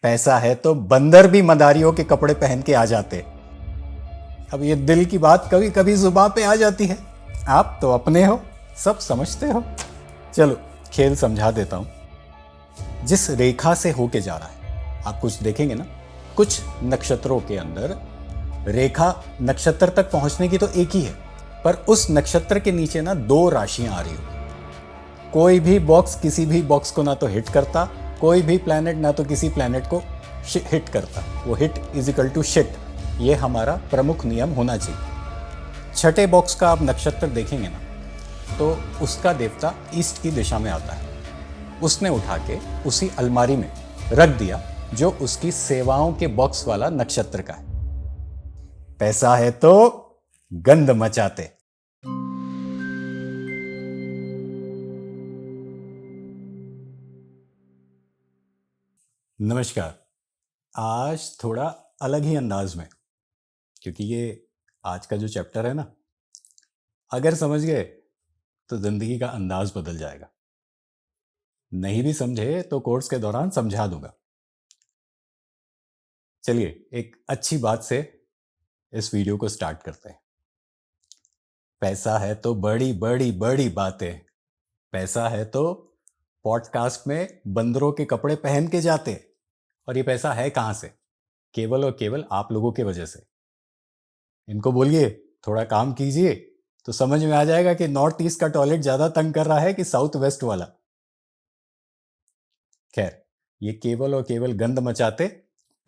पैसा है तो बंदर भी मदारियों के कपड़े पहन के आ जाते। अब ये दिल की बात कभी कभी जुबां पे आ जाती है। आप तो अपने हो, सब समझते हो। चलो खेल समझा देता हूं। जिस रेखा से होके जा रहा है, आप कुछ देखेंगे ना, कुछ नक्षत्रों के अंदर रेखा नक्षत्र तक पहुंचने की तो एक ही है, पर उस नक्षत्र के नीचे ना दो राशियां आ रही हो। कोई भी बॉक्स किसी भी बॉक्स को ना तो हिट करता, कोई भी प्लैनेट ना तो किसी प्लैनेट को हिट करता। वो hit is equal to shit. ये हमारा प्रमुख नियम होना चाहिए। छठे बॉक्स का आप नक्षत्र देखेंगे ना, तो उसका देवता ईस्ट की दिशा में आता है। उसने उठा के उसी अलमारी में रख दिया जो उसकी सेवाओं के बॉक्स वाला नक्षत्र का है। पैसा है तो गंध मचाते। नमस्कार। आज थोड़ा अलग ही अंदाज में, क्योंकि ये आज का जो चैप्टर है ना, अगर समझ गए तो जिंदगी का अंदाज बदल जाएगा। नहीं भी समझे तो कोर्स के दौरान समझा दूंगा। चलिए एक अच्छी बात से इस वीडियो को स्टार्ट करते हैं। पैसा है तो बड़ी बड़ी बड़ी बातें। पैसा है तो पॉडकास्ट में बंदरों के कपड़े पहन के जाते। और ये पैसा है कहां से? केवल और केवल आप लोगों की वजह से। इनको बोलिए थोड़ा काम कीजिए तो समझ में आ जाएगा कि नॉर्थ ईस्ट का टॉयलेट ज्यादा तंग कर रहा है कि साउथ वेस्ट वाला। खैर, ये केवल और केवल गंद मचाते।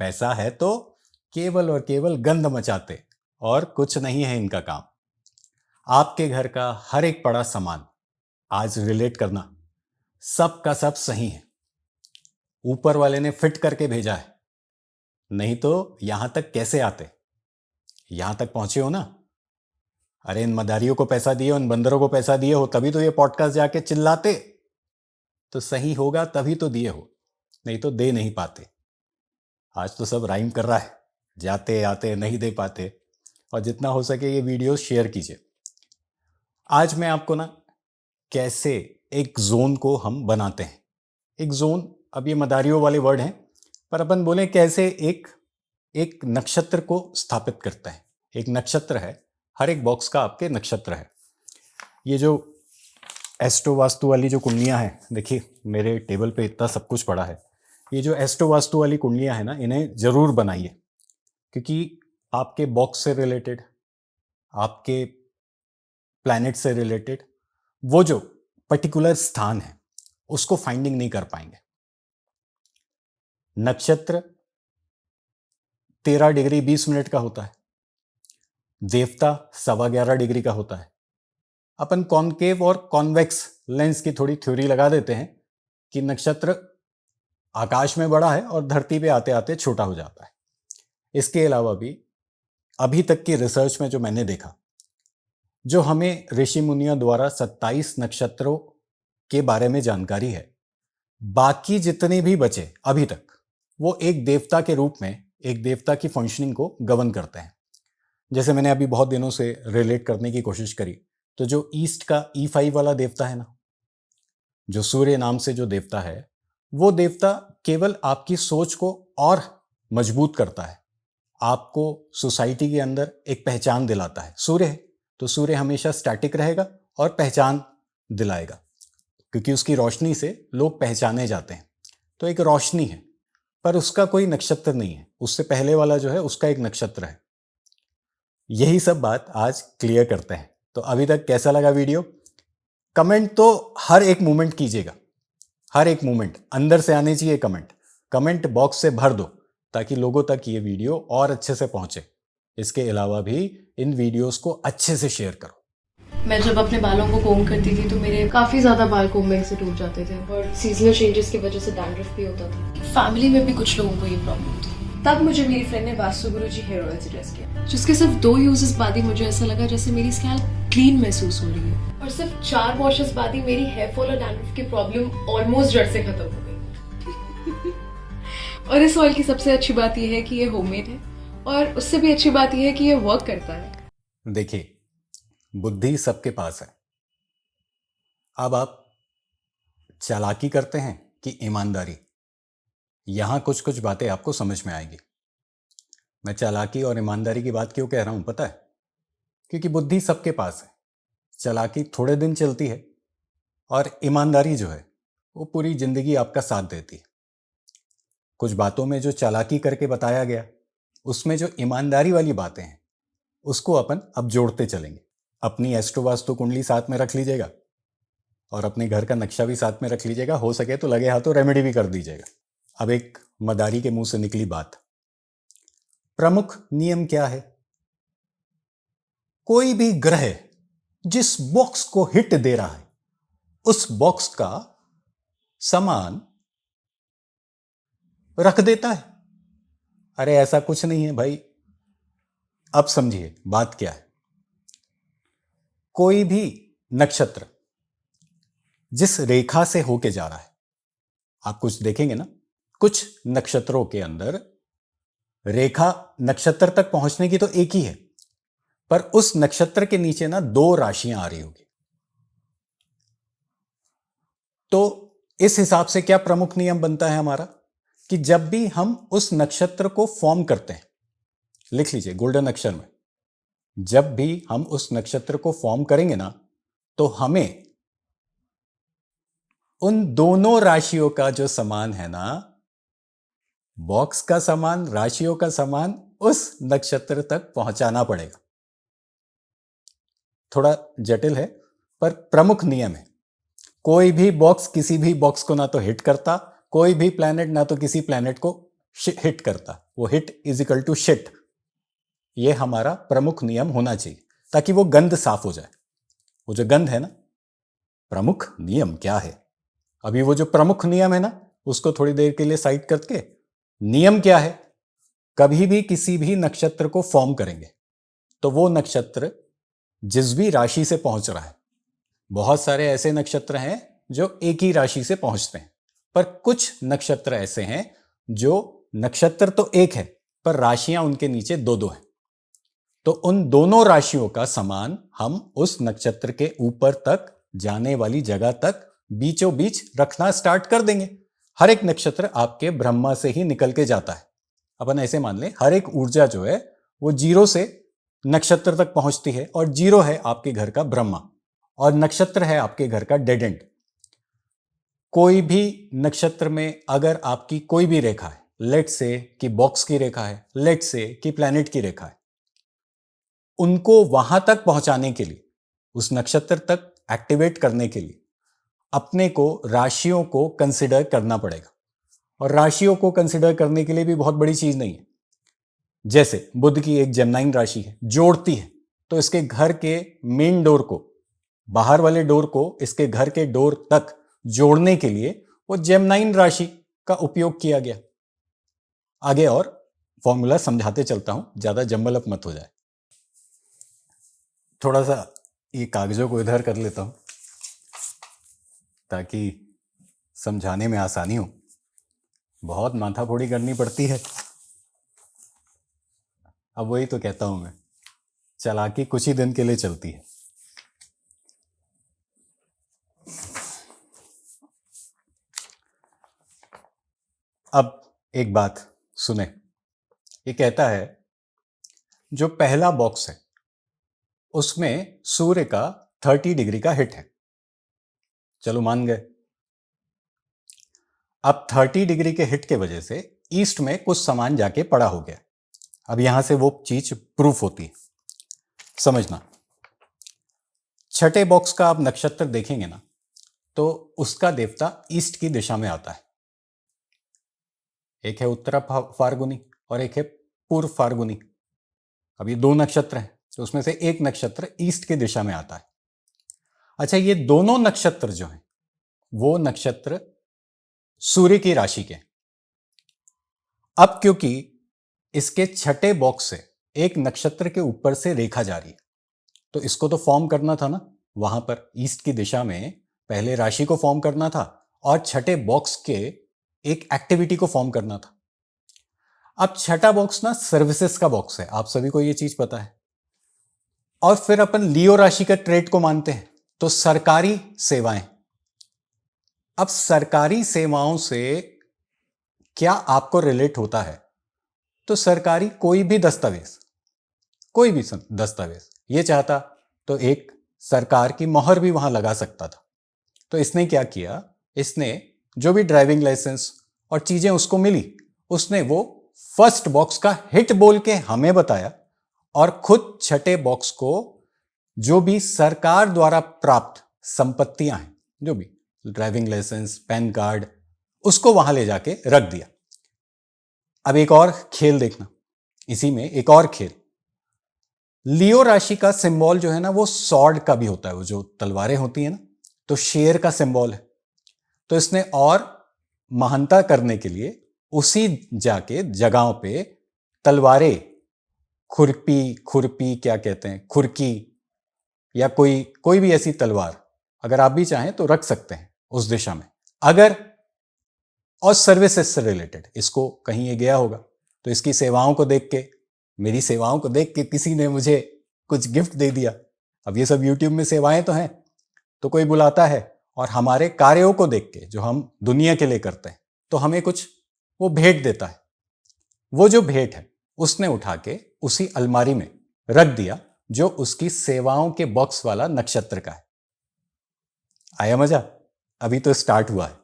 पैसा है तो केवल और केवल गंद मचाते, और कुछ नहीं है इनका काम। आपके घर का हर एक पड़ा सामान आज रिलेट करना, सब का सब सही है। ऊपर वाले ने फिट करके भेजा है, नहीं तो यहां तक कैसे आते? यहां तक पहुंचे हो ना। अरे इन मदारियों को पैसा दिए, उन बंदरों को पैसा दिए हो, तभी तो ये पॉडकास्ट जाके चिल्लाते। तो सही होगा तभी तो दिए हो, नहीं तो दे नहीं पाते। आज तो सब राइम कर रहा है, जाते आते नहीं दे पाते। और जितना हो सके ये वीडियो शेयर कीजिए। आज मैं आपको ना कैसे एक जोन को हम बनाते हैं। एक जोन, अब ये मदारियों वाले वर्ड हैं, पर अपन बोले कैसे एक एक नक्षत्र को स्थापित करता है। एक नक्षत्र है, हर एक बॉक्स का आपके नक्षत्र है। ये जो एस्ट्रो वास्तु वाली जो कुंडलियां हैं, देखिए मेरे टेबल पे इतना सब कुछ पड़ा है। ये जो एस्ट्रो वास्तु वाली कुंडलियां हैं ना, इन्हें जरूर बनाइए, क्योंकि आपके बॉक्स से रिलेटेड, आपके प्लैनेट से रिलेटेड वो जो पर्टिकुलर स्थान है उसको फाइंडिंग नहीं कर पाएंगे। नक्षत्र 13 डिग्री 20 मिनट का होता है, देवता 11.25 डिग्री का होता है। अपन कॉनकेव और कॉन्वेक्स लेंस की थोड़ी थ्योरी लगा देते हैं कि नक्षत्र आकाश में बड़ा है और धरती पे आते आते छोटा हो जाता है। इसके अलावा भी अभी तक की रिसर्च में जो मैंने देखा, जो हमें ऋषि मुनियों द्वारा 27 नक्षत्रों के बारे में जानकारी है, बाकी जितने भी बचे अभी तक, वो एक देवता के रूप में, एक देवता की फंक्शनिंग को गवर्न करते हैं। जैसे मैंने अभी बहुत दिनों से रिलेट करने की कोशिश करी, तो जो ईस्ट का E5 वाला देवता है ना, जो सूर्य नाम से जो देवता है, वो देवता केवल आपकी सोच को और मजबूत करता है, आपको सोसाइटी के अंदर एक पहचान दिलाता है। सूर्य है तो सूर्य हमेशा स्टैटिक रहेगा और पहचान दिलाएगा, क्योंकि उसकी रोशनी से लोग पहचाने जाते हैं। तो एक रोशनी है, पर उसका कोई नक्षत्र नहीं है। उससे पहले वाला जो है उसका एक नक्षत्र है। यही सब बात आज क्लियर करते हैं। तो अभी तक कैसा लगा वीडियो? कमेंट तो हर एक मूवमेंट कीजिएगा, हर एक मूवमेंट अंदर से आने चाहिए। कमेंट बॉक्स से भर दो, ताकि लोगों तक ये वीडियो और अच्छे से पहुंचे। इसके अलावा भी इन वीडियोस को अच्छे से शेयर करो। मैं जब अपने बालों को कोम करती थी तो मेरे काफी ज्यादा बाल कोम्बिंग से टूट जाते थे, और सीजनल चेंजेस की वजह से डैंड्रफ भी होता था। फैमिली में भी कुछ लोगों को ये प्रॉब्लम थी। तब मुझे मेरी फ्रेंड ने वास्तु गुरुजी हेयर ऑयल सजेस्ट किया, जिसके सिर्फ 2 यूजेस बाद ही मुझे ऐसा लगा जैसे मेरी स्कैल्प क्लीन महसूस हो रही है, और सिर्फ 4 वॉशेस बाद ही मेरी हेयर फॉल और डैंड्रफ की प्रॉब्लम ऑलमोस्ट जड़ से खत्म हो गई। और इस ऑयल की सबसे अच्छी बात यह है कि ये होममेड है, और उससे भी अच्छी बात यह है कि ये वर्क करता है। देखिए, बुद्धि सबके पास है। अब आप चालाकी करते हैं कि ईमानदारी? यहां कुछ कुछ बातें आपको समझ में आएगी। मैं चालाकी और ईमानदारी की बात क्यों कह रहा हूं पता है? क्योंकि बुद्धि सबके पास है, चालाकी थोड़े दिन चलती है और ईमानदारी जो है वो पूरी जिंदगी आपका साथ देती है। कुछ बातों में जो चालाकी करके बताया गया, उसमें जो ईमानदारी वाली बातें हैं उसको अपन अब जोड़ते चलेंगे। अपनी एस्ट्रो वास्तु कुंडली साथ में रख लीजिएगा और अपने घर का नक्शा भी साथ में रख लीजिएगा, हो सके तो लगे हाथों रेमेडी भी कर दीजिएगा। अब एक मदारी के मुंह से निकली बात, प्रमुख नियम क्या है? कोई भी ग्रह जिस बॉक्स को हिट दे रहा है उस बॉक्स का सामान रख देता है। अरे ऐसा कुछ नहीं है भाई, अब समझिए बात क्या है। कोई भी नक्षत्र जिस रेखा से होके जा रहा है, आप कुछ देखेंगे ना, कुछ नक्षत्रों के अंदर रेखा नक्षत्र तक पहुंचने की तो एक ही है, पर उस नक्षत्र के नीचे ना 2 राशियां आ रही होगी। तो इस हिसाब से क्या प्रमुख नियम बनता है हमारा कि जब भी हम उस नक्षत्र को फॉर्म करते हैं, लिख लीजिए गोल्डन अक्षर में, जब भी हम उस नक्षत्र को फॉर्म करेंगे ना तो हमें उन दोनों राशियों का जो समान है ना, बॉक्स का समान, राशियों का समान उस नक्षत्र तक पहुंचाना पड़ेगा। थोड़ा जटिल है पर प्रमुख नियम है। कोई भी बॉक्स किसी भी बॉक्स को ना तो हिट करता, कोई भी प्लैनेट ना तो किसी प्लैनेट को हिट करता। वो hit is equal to shit. ये हमारा प्रमुख नियम होना चाहिए ताकि वो गंध साफ हो जाए। वो जो गंध है ना, प्रमुख नियम क्या है? अभी वो जो प्रमुख नियम है ना उसको थोड़ी देर के लिए साइड करके, नियम क्या है? कभी भी किसी भी नक्षत्र को फॉर्म करेंगे तो वो नक्षत्र जिस भी राशि से पहुंच रहा है, बहुत सारे ऐसे नक्षत्र हैं जो एक ही राशि से पहुंचते हैं, पर कुछ नक्षत्र ऐसे हैं जो नक्षत्र तो एक है पर राशियां उनके नीचे 2-2 हैं। तो उन दोनों राशियों का समान हम उस नक्षत्र के ऊपर तक जाने वाली जगह तक बीचों बीच रखना स्टार्ट कर देंगे। हर एक नक्षत्र आपके ब्रह्मा से ही निकल के जाता है। अपन ऐसे मान लें, हर एक ऊर्जा जो है वो 0 से नक्षत्र तक पहुंचती है और 0 है आपके घर का ब्रह्मा और नक्षत्र है आपके घर का डेड एंड। कोई भी नक्षत्र में अगर आपकी कोई भी रेखा है, लेट से कि बॉक्स की रेखा है, लेट से कि प्लैनेट की रेखा है, उनको वहां तक पहुंचाने के लिए, उस नक्षत्र तक एक्टिवेट करने के लिए अपने को राशियों को कंसिडर करना पड़ेगा। और राशियों को कंसिडर करने के लिए भी बहुत बड़ी चीज नहीं है। जैसे बुध की एक जेमिनाइन राशि है, जोड़ती है, तो इसके घर के मेन डोर को, बाहर वाले डोर को इसके घर के डोर तक जोड़ने के लिए वो जेमिनाइन राशि का उपयोग किया गया। आगे और फॉर्मूला समझाते चलता हूं, ज्यादा जंबल अप मत हो जाए। थोड़ा सा ये कागजों को इधर कर लेता हूं ताकि समझाने में आसानी हो। बहुत माथाफोड़ी करनी पड़ती है। अब वही तो कहता हूं मैं, चालाकी कुछ ही दिन के लिए चलती है। अब एक बात सुने, ये कहता है जो पहला बॉक्स है उसमें सूर्य का 30 डिग्री का हिट है। चलो मान गए। अब 30 डिग्री के हिट के वजह से ईस्ट में कुछ सामान जाके पड़ा हो गया। अब यहां से वो चीज प्रूफ होती है, समझना। छठे बॉक्स का आप नक्षत्र देखेंगे ना तो उसका देवता ईस्ट की दिशा में आता है। एक है उत्तरा फार्गुनी और एक है पूर्व फार्गुनी। अब ये 2 नक्षत्र हैं तो उसमें से एक नक्षत्र ईस्ट की दिशा में आता है। अच्छा, ये दोनों नक्षत्र जो हैं वो नक्षत्र सूर्य की राशि के। अब क्योंकि इसके छठे बॉक्स से एक नक्षत्र के ऊपर से रेखा जा रही है तो इसको तो फॉर्म करना था ना, वहां पर ईस्ट की दिशा में पहले राशि को फॉर्म करना था और छठे बॉक्स के एक एक्टिविटी को फॉर्म करना था। अब छठा बॉक्स ना सर्विसेज का बॉक्स है, आप सभी को ये चीज पता है। और फिर अपन लियो राशि का ट्रेड को मानते हैं तो सरकारी सेवाएं। अब सरकारी सेवाओं से क्या आपको रिलेट होता है? तो सरकारी कोई भी दस्तावेज, ये चाहता तो एक सरकार की मोहर भी वहां लगा सकता था। तो इसने क्या किया, इसने जो भी ड्राइविंग लाइसेंस और चीजें उसको मिली, उसने वो फर्स्ट बॉक्स का हिट बोल के हमें बताया और खुद छठे बॉक्स को जो भी सरकार द्वारा प्राप्त संपत्तियां हैं, जो भी ड्राइविंग लाइसेंस, पैन कार्ड, उसको वहां ले जाके रख दिया। अब एक और खेल देखना, इसी में एक और खेल, लियो राशि का सिंबल जो है ना वो सॉर्ड का भी होता है, वो जो तलवारें होती है ना, तो शेर का सिंबल है। तो इसने और महानता करने के लिए उसी जाके जगहों पे तलवारें, खुरपी क्या कहते हैं, खुरकी, या कोई भी ऐसी तलवार अगर आप भी चाहें तो रख सकते हैं उस दिशा में। अगर और सर्विसेज से रिलेटेड इसको कहीं ये गया होगा तो इसकी सेवाओं को देख के, मेरी सेवाओं को देख के किसी ने मुझे कुछ गिफ्ट दे दिया। अब ये सब यूट्यूब में सेवाएं तो हैं, तो कोई बुलाता है और हमारे कार्यों को देख के जो हम दुनिया के लिए करते हैं तो हमें कुछ वो भेंट देता है। वो जो भेंट है उसने उठा के उसी अलमारी में रख दिया जो उसकी सेवाओं के बॉक्स वाला नक्षत्र का है। आया मजा? अभी तो स्टार्ट हुआ है।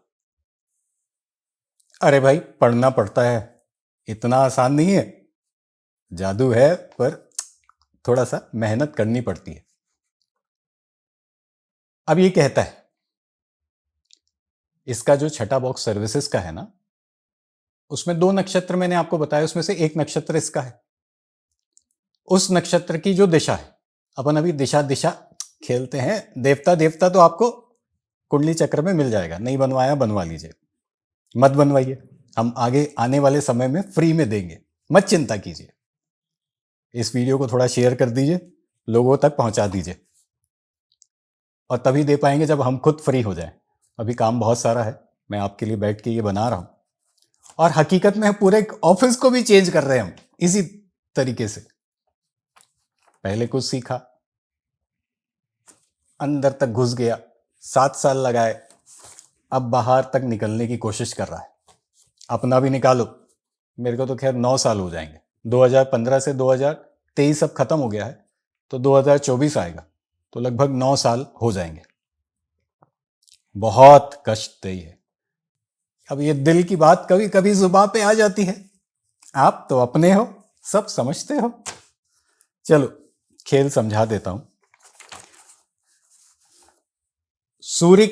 अरे भाई, पढ़ना पड़ता है, इतना आसान नहीं है। जादू है पर थोड़ा सा मेहनत करनी पड़ती है। अब ये कहता है, इसका जो छठा बॉक्स सर्विसेज का है ना, उसमें 2 नक्षत्र मैंने आपको बताया, उसमें से एक नक्षत्र इसका है। उस नक्षत्र की जो दिशा है, अपन अभी दिशा खेलते हैं। देवता तो आपको कुंडली चक्र में मिल जाएगा, नहीं बनवाया बनवा लीजिए, मत बनवाइए, हम आगे आने वाले समय में फ्री में देंगे, मत चिंता कीजिए। इस वीडियो को थोड़ा शेयर कर दीजिए, लोगों तक पहुंचा दीजिए, और तभी दे पाएंगे जब हम खुद फ्री हो जाएं। अभी काम बहुत सारा है, मैं आपके लिए बैठ के ये बना रहा हूं, और हकीकत में पूरे ऑफिस को भी चेंज कर रहे हैं हम इसी तरीके से। पहले कुछ सीखा, अंदर तक घुस गया, 7 साल लगाए, अब बाहर तक निकलने की कोशिश कर रहा है। अपना भी निकालो, मेरे को तो खैर 9 साल हो जाएंगे। 2015 से 2023 अब खत्म हो गया है, तो 2024 आएगा, तो लगभग 9 साल हो जाएंगे। बहुत कष्टदेयी है। अब ये दिल की बात कभी कभी जुबान पे आ जाती है, आप तो अपने हो, सब समझते हो। चलो खेल समझा देता हूं। सूर्य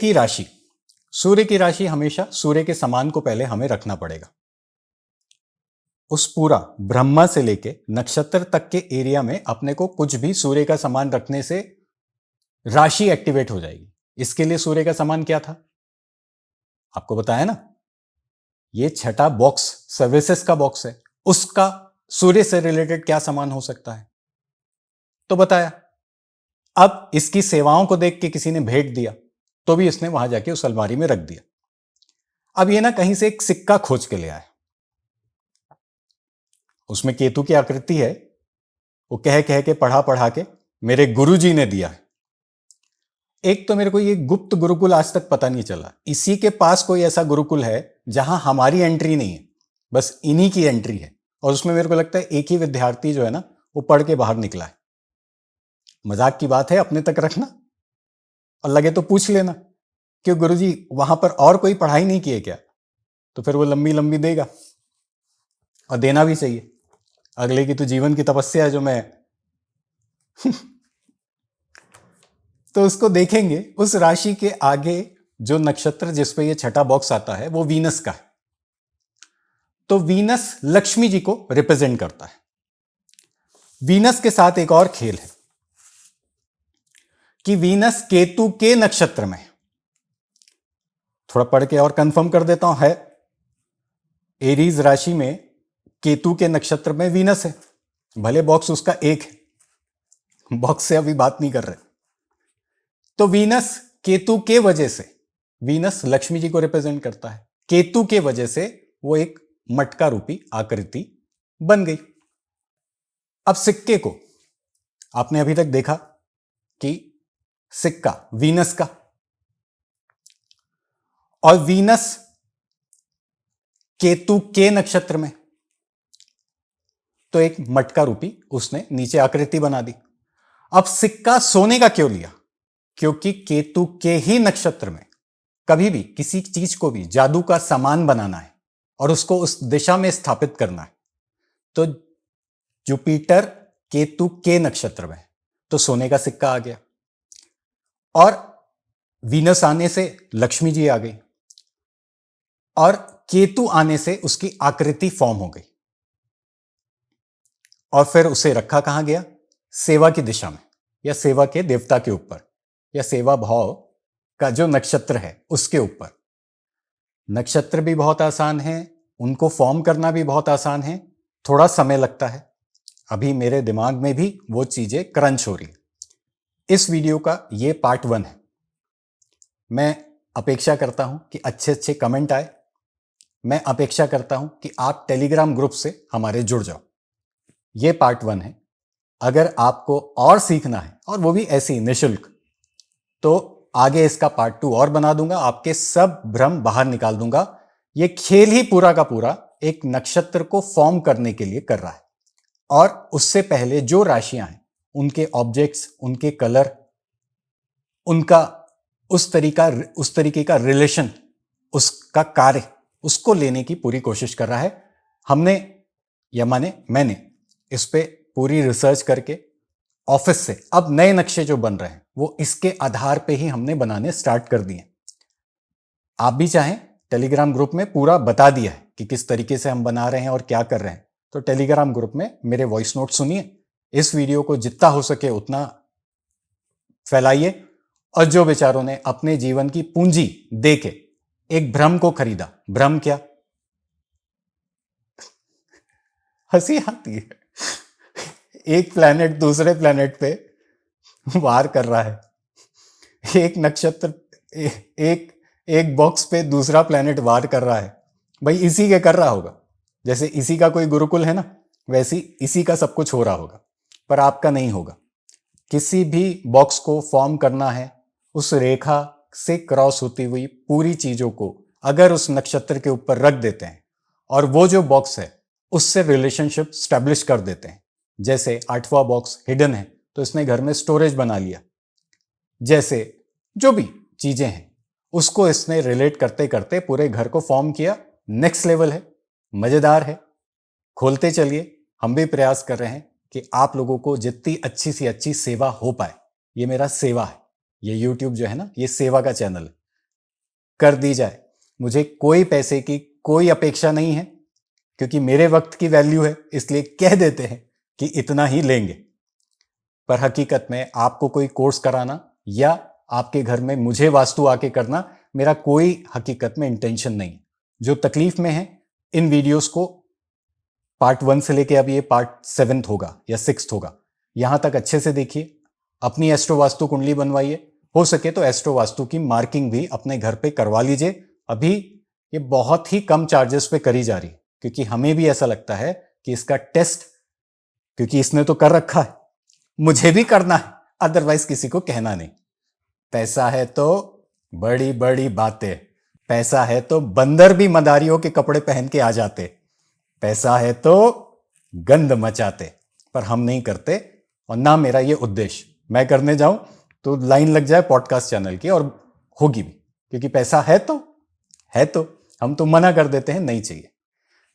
की राशि हमेशा सूर्य के समान को पहले हमें रखना पड़ेगा। उस पूरा ब्रह्मा से लेके नक्षत्र तक के एरिया में अपने को कुछ भी सूर्य का समान रखने से राशि एक्टिवेट हो जाएगी। इसके लिए सूर्य का समान क्या था, आपको बताया ना, ये छठा बॉक्स सर्विसेज का बॉक्स है, उसका सूर्य से रिलेटेड क्या समान हो सकता है, तो बताया। अब इसकी सेवाओं को देख के किसी ने भेंट दिया, तो भी इसने वहां जाके उस अलमारी में रख दिया। अब ये ना कहीं से एक सिक्का खोज के ले आया, उसमें केतु की आकृति है, वो कह के पढ़ा के मेरे गुरुजी ने दिया है। एक तो मेरे को ये गुप्त गुरुकुल आज तक पता नहीं चला, इसी के पास कोई ऐसा गुरुकुल है जहां हमारी एंट्री नहीं है, बस इन्हीं की एंट्री है, और उसमें मेरे को लगता है एक ही विद्यार्थी जो है ना वो पढ़ के बाहर निकला है। मजाक की बात है, अपने तक रखना, और लगे तो पूछ लेना क्यों गुरुजी वहां पर और कोई पढ़ाई नहीं किए क्या, तो फिर वो लंबी लंबी देगा, और देना भी चाहिए। अगले की तो जीवन की तपस्या है जो मैं तो उसको देखेंगे, उस राशि के आगे जो नक्षत्र जिस पे ये छठा बॉक्स आता है वो वीनस का है। तो वीनस लक्ष्मी जी को रिप्रेजेंट करता है। वीनस के साथ एक और खेल है कि वीनस केतु के नक्षत्र में, थोड़ा पढ़ के और कंफर्म कर देता हूं, है एरीज राशि में केतु के नक्षत्र में वीनस है, भले बॉक्स उसका एक है, बॉक्स से अभी बात नहीं कर रहे। तो वीनस केतु के वजह से, वीनस लक्ष्मी जी को रिप्रेजेंट करता है, केतु के वजह से वो एक मटका रूपी आकृति बन गई। अब सिक्के को आपने अभी तक देखा कि सिक्का वीनस का, और वीनस केतु के नक्षत्र में, तो एक मटका रूपी उसने नीचे आकृति बना दी। अब सिक्का सोने का क्यों लिया? क्योंकि केतु के ही नक्षत्र में कभी भी किसी चीज को भी जादू का सामान बनाना है और उसको उस दिशा में स्थापित करना है, तो जुपिटर केतु के नक्षत्र में, तो सोने का सिक्का आ गया। और वीनस आने से लक्ष्मी जी आ गई और केतु आने से उसकी आकृति फॉर्म हो गई। और फिर उसे रखा कहां गया? सेवा की दिशा में, या सेवा के देवता के ऊपर, या सेवा भाव का जो नक्षत्र है उसके ऊपर। नक्षत्र भी बहुत आसान है, उनको फॉर्म करना भी बहुत आसान है, थोड़ा समय लगता है। अभी मेरे दिमाग में भी वो चीजें क्रंच हो रही है। इस वीडियो का ये पार्ट 1 है। मैं अपेक्षा करता हूं कि अच्छे अच्छे कमेंट आए। मैं अपेक्षा करता हूं कि आप टेलीग्राम ग्रुप से हमारे जुड़ जाओ। ये पार्ट 1 है। अगर आपको और सीखना है, और वो भी ऐसी निशुल्क, तो आगे इसका पार्ट 2 और बना दूंगा, आपके सब भ्रम बाहर निकाल दूंगा। ये खेल ही पूरा का पूरा एक नक्षत्र को फॉर्म करने के लिए कर रहा है, और उससे पहले जो राशियां हैं उनके ऑब्जेक्ट्स, उनके कलर, उनका उस तरीके का रिलेशन, उसका कार्य, उसको लेने की पूरी कोशिश कर रहा है। हमने, या मैंने इस पे पूरी रिसर्च करके ऑफिस से अब नए नक्शे जो बन रहे हैं वो इसके आधार पे ही हमने बनाने स्टार्ट कर दिए। आप भी चाहें, टेलीग्राम ग्रुप में पूरा बता दिया है कि किस तरीके से हम बना रहे हैं और क्या कर रहे हैं। तो टेलीग्राम ग्रुप में मेरे वॉइस नोट सुनिए, इस वीडियो को जितना हो सके उतना फैलाइए। और जो बेचारों ने अपने जीवन की पूंजी दे के एक भ्रम को खरीदा, भ्रम क्या? हंसी आती है। एक प्लैनेट दूसरे प्लैनेट पे वार कर रहा है, एक नक्षत्र एक बॉक्स पे दूसरा प्लैनेट वार कर रहा है। भाई इसी के कर रहा होगा, जैसे इसी का कोई गुरुकुल है ना, वैसी इसी का सब कुछ हो रहा होगा, पर आपका नहीं होगा। किसी भी बॉक्स को फॉर्म करना है, उस रेखा से क्रॉस होती हुई पूरी चीजों को अगर उस नक्षत्र के ऊपर रख देते हैं और वो जो बॉक्स है उससे रिलेशनशिप स्टैब्लिश कर देते हैं। जैसे 8वां बॉक्स हिडन है तो इसने घर में स्टोरेज बना लिया। जैसे जो भी चीजें हैं उसको इसने रिलेट करते करते पूरे घर को फॉर्म किया। नेक्स्ट लेवल है, मजेदार है, खोलते चलिए। हम भी प्रयास कर रहे हैं कि आप लोगों को जितनी अच्छी सी अच्छी सेवा हो पाए, ये मेरा सेवा है, ये YouTube जो है ना, ये सेवा का चैनल है, कर दी जाए। मुझे कोई पैसे की कोई अपेक्षा नहीं है, क्योंकि मेरे वक्त की वैल्यू है, इसलिए कह देते हैं कि इतना ही लेंगे। पर हकीकत में आपको कोई कोर्स कराना या आपके घर में मुझे वास्तु आके करना, मेरा कोई हकीकत में इंटेंशन नहीं है। जो तकलीफ में है, इन वीडियोस को पार्ट 1 से लेके अब ये पार्ट 7 होगा या 6 होगा, यहां तक अच्छे से देखिए। अपनी एस्ट्रो वास्तु कुंडली बनवाइए, हो सके तो एस्ट्रो वास्तु की मार्किंग भी अपने घर पे करवा लीजिए। अभी ये बहुत ही कम चार्जेस पे करी जा रही है, क्योंकि हमें भी ऐसा लगता है कि इसका टेस्ट, क्योंकि इसने तो कर रखा है, मुझे भी करना है, अदरवाइज किसी को कहना नहीं। पैसा है तो बड़ी बड़ी बातें, पैसा है तो बंदर भी मदारियों के कपड़े पहन के आ जाते, पैसा है तो गंद मचाते, पर हम नहीं करते। और ना मेरा ये उद्देश्य, मैं करने जाऊं तो लाइन लग जाए पॉडकास्ट चैनल की, और होगी भी, क्योंकि पैसा है तो हम तो मना कर देते हैं, नहीं चाहिए।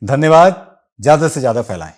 धन्यवाद, ज्यादा से ज्यादा फैलाएं।